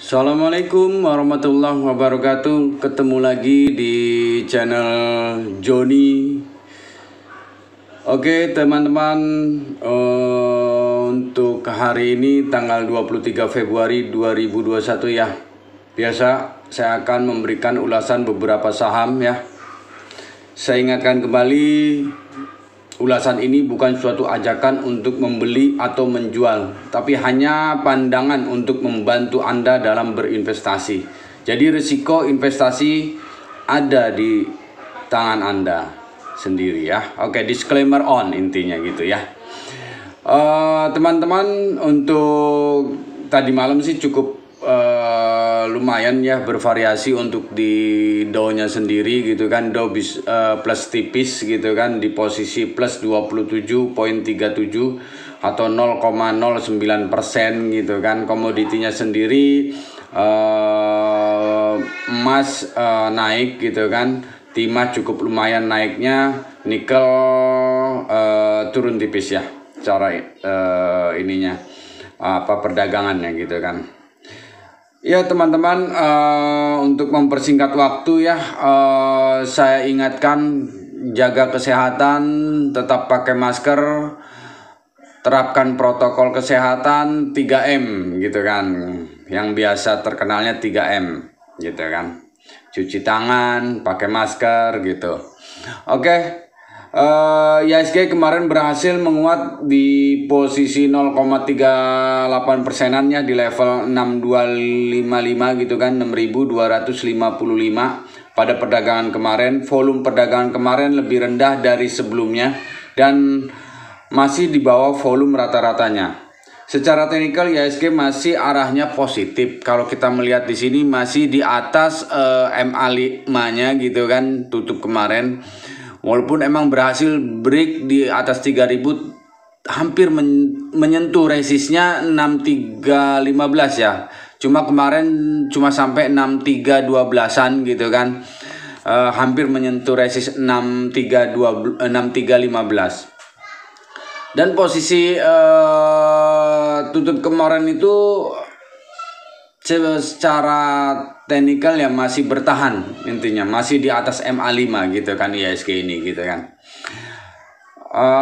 Assalamualaikum warahmatullahi wabarakatuh. Ketemu lagi di channel Joni. Oke teman-teman, untuk hari ini tanggal 23 Februari 2021 ya. Biasa saya akan memberikan ulasan beberapa saham ya. Saya ingatkan kembali, ulasan ini bukan suatu ajakan untuk membeli atau menjual, tapi hanya pandangan untuk membantu Anda dalam berinvestasi. Jadi risiko investasi ada di tangan Anda sendiri ya. Oke, disclaimer on intinya gitu ya. Teman-teman, untuk tadi malam sih cukup lumayan ya, bervariasi untuk di Dow-nya sendiri gitu kan. Dow plus tipis gitu kan, di posisi plus 27,37 atau 0,09% gitu kan. Komoditinya sendiri emas naik gitu kan, timah cukup lumayan naiknya, nikel turun tipis ya cara ininya perdagangannya gitu kan. Ya teman-teman, untuk mempersingkat waktu ya, saya ingatkan jaga kesehatan, tetap pakai masker, terapkan protokol kesehatan 3M gitu kan, yang biasa terkenalnya 3M gitu kan, cuci tangan, pakai masker gitu. Oke. IHSG kemarin berhasil menguat di posisi 0,38%-annya di level 6255 gitu kan, 6255 pada perdagangan kemarin. Volume perdagangan kemarin lebih rendah dari sebelumnya dan masih di bawah volume rata-ratanya. Secara teknikal IHSG masih arahnya positif. Kalau kita melihat di sini masih di atas MA5-nya gitu kan, tutup kemarin. Walaupun emang berhasil break di atas 3000, hampir menyentuh resistnya 6315 ya. Cuma kemarin cuma sampai 6312-an gitu kan. Hampir menyentuh resist 6315. Dan posisi tutup kemarin itu secara teknikal ya masih bertahan, intinya masih di atas MA5 gitu kan IHSG ini gitu kan.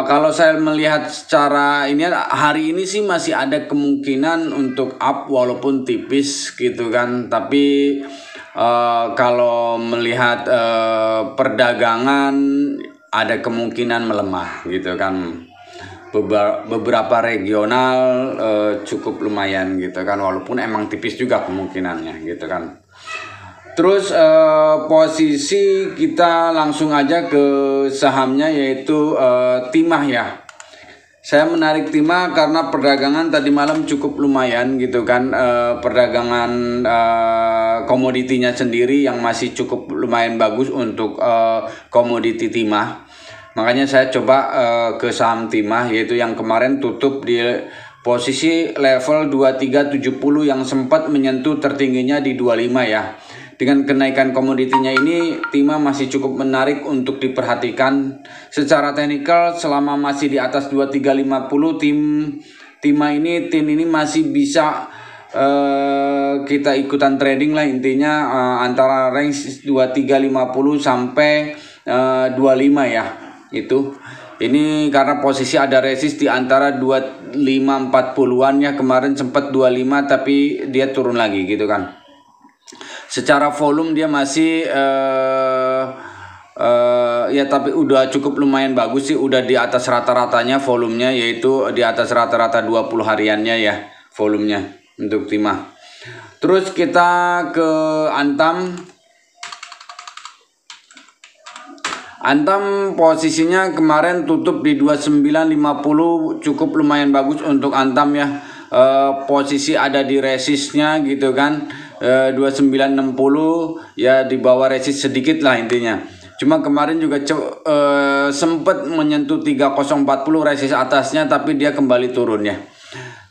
Kalau saya melihat secara ini, hari ini sih masih ada kemungkinan untuk up walaupun tipis gitu kan, tapi kalau melihat perdagangan ada kemungkinan melemah gitu kan. Beberapa regional cukup lumayan gitu kan, walaupun emang tipis juga kemungkinannya gitu kan. Terus posisi kita langsung aja ke sahamnya, yaitu timah ya. Saya menarik timah karena perdagangan tadi malam cukup lumayan gitu kan. Perdagangan komoditinya sendiri yang masih cukup lumayan bagus untuk komoditi timah. Makanya saya coba ke saham timah, yaitu yang kemarin tutup di posisi level 2370 yang sempat menyentuh tertingginya di 25 ya. Dengan kenaikan komoditinya ini, timah masih cukup menarik untuk diperhatikan. Secara teknikal selama masih di atas 2350, timah ini masih bisa kita ikutan trading lah intinya, antara range 2350 sampai 25 ya. Ini karena posisi ada resist di antara 2540-an ya, kemarin sempat 25 tapi dia turun lagi gitu kan. Secara volume dia masih ya tapi udah cukup lumayan bagus sih, udah di atas rata-ratanya volumenya, yaitu di atas rata-rata 20 hariannya ya volumenya untuk timah. Terus kita ke Antam. Antam posisinya kemarin tutup di 2950, cukup lumayan bagus untuk Antam ya. Posisi ada di resistnya gitu kan, 2960 ya, di bawah resist sedikit lah intinya. Cuma kemarin juga sempat menyentuh 3040 resist atasnya, tapi dia kembali turun ya.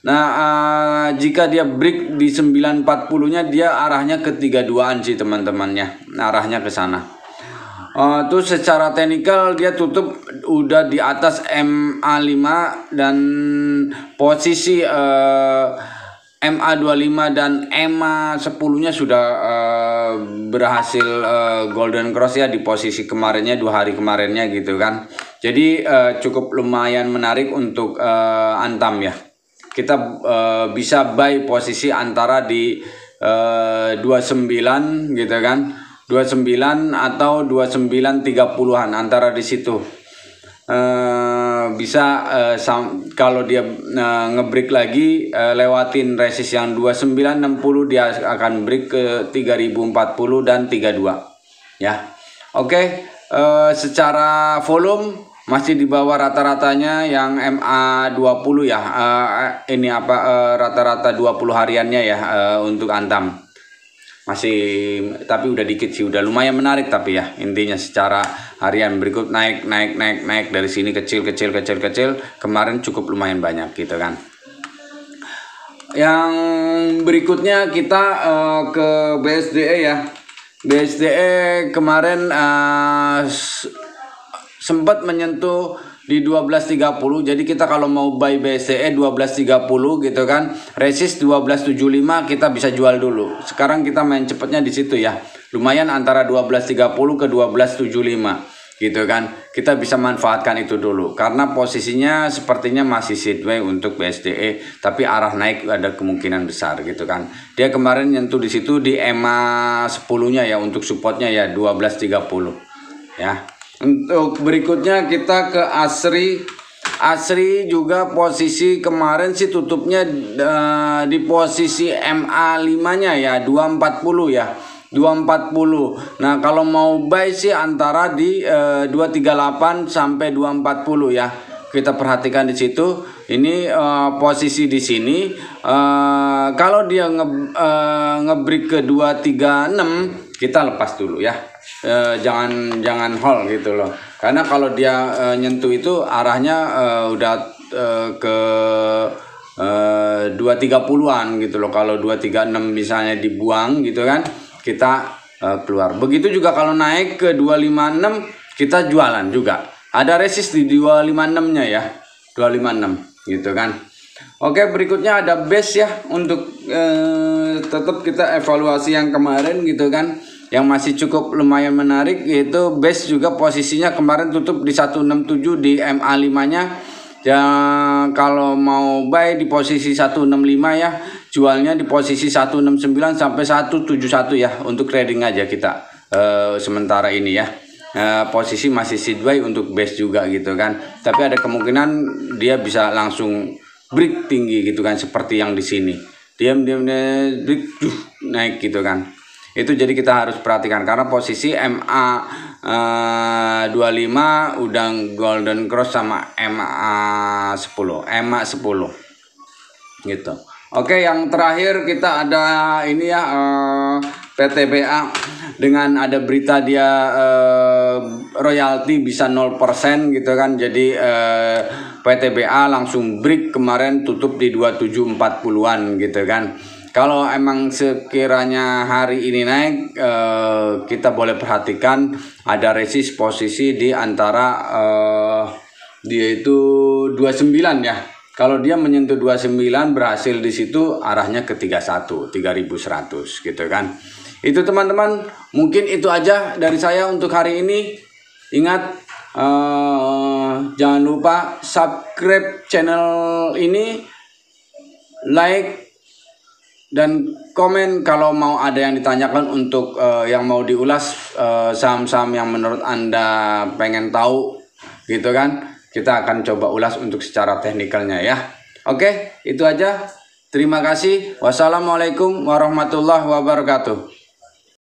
Nah, jika dia break di 940-nya, dia arahnya ke 32-an sih teman-temannya, arahnya ke sana. Tuh secara teknikal dia tutup udah di atas MA5 dan posisi MA25 dan MA10-nya sudah berhasil golden cross ya di posisi kemarinnya, 2 hari kemarinnya gitu kan. Jadi cukup lumayan menarik untuk Antam ya. Kita bisa buy posisi antara di 29 gitu kan, 29 atau 29.30-an antara di situ. Bisa kalau dia ngebreak lagi lewatin resist yang 2960, dia akan break ke 3040 dan 32 ya. Oke, secara volume masih di bawah rata-ratanya yang MA20 ya. Ini rata-rata 20 hariannya ya untuk Antam. Masih, tapi udah dikit sih, udah lumayan menarik tapi ya. Intinya secara harian berikut naik dari sini kecil, kemarin cukup lumayan banyak gitu kan. Yang berikutnya kita ke BSDE ya. BSDE kemarin sempat menyentuh di 12.30, jadi kita kalau mau buy BSDE 12.30 gitu kan, resist 12.75 kita bisa jual dulu. Sekarang kita main cepetnya di situ ya, lumayan antara 12.30 ke 12.75 gitu kan, kita bisa manfaatkan itu dulu karena posisinya sepertinya masih sideways untuk BSDE, tapi arah naik ada kemungkinan besar gitu kan. Dia kemarin nyentuh di situ di EMA 10-nya ya, untuk supportnya ya 12.30 ya. Untuk berikutnya kita ke ASRI. ASRI juga posisi kemarin sih tutupnya di posisi MA5-nya ya, 240 ya. 240. Nah, kalau mau buy sih antara di 238 sampai 240 ya. Kita perhatikan di situ. Ini posisi di sini kalau dia ngebreak ke 236 kita lepas dulu ya. Jangan hold gitu loh, karena kalau dia nyentuh itu arahnya udah ke 230-an gitu loh. Kalau 236 misalnya dibuang gitu kan, kita keluar. Begitu juga kalau naik ke 256 kita jualan juga. Ada resist di 256-nya ya, 256 gitu kan. Oke, berikutnya ada base ya, untuk tetap kita evaluasi yang kemarin gitu kan, yang masih cukup lumayan menarik, yaitu base juga posisinya kemarin tutup di 167 di MA5-nya. Yang kalau mau buy di posisi 165 ya, jualnya di posisi 169 sampai 171 ya, untuk trading aja kita sementara ini ya. Posisi masih sideways untuk base juga gitu kan, tapi ada kemungkinan dia bisa langsung break tinggi gitu kan, seperti yang di sini diam break naik gitu kan. Itu jadi kita harus perhatikan karena posisi MA 25 udah golden cross sama MA 10 gitu. Oke, yang terakhir kita ada ini ya, PTBA dengan ada berita dia royalti bisa 0% gitu kan. Jadi PTBA langsung break kemarin, tutup di 2740-an gitu kan. Kalau emang sekiranya hari ini naik, kita boleh perhatikan ada resist posisi di antara dia itu 29 ya. Kalau dia menyentuh 29 berhasil di situ, arahnya ke 31 3100 gitu kan. Itu teman-teman, mungkin itu aja dari saya untuk hari ini. Ingat, jangan lupa subscribe channel ini, like dan komen kalau mau ada yang ditanyakan untuk yang mau diulas, saham-saham yang menurut Anda pengen tahu gitu kan. Kita akan coba ulas untuk secara teknikalnya ya. Oke, itu aja. Terima kasih. Wassalamualaikum warahmatullahi wabarakatuh.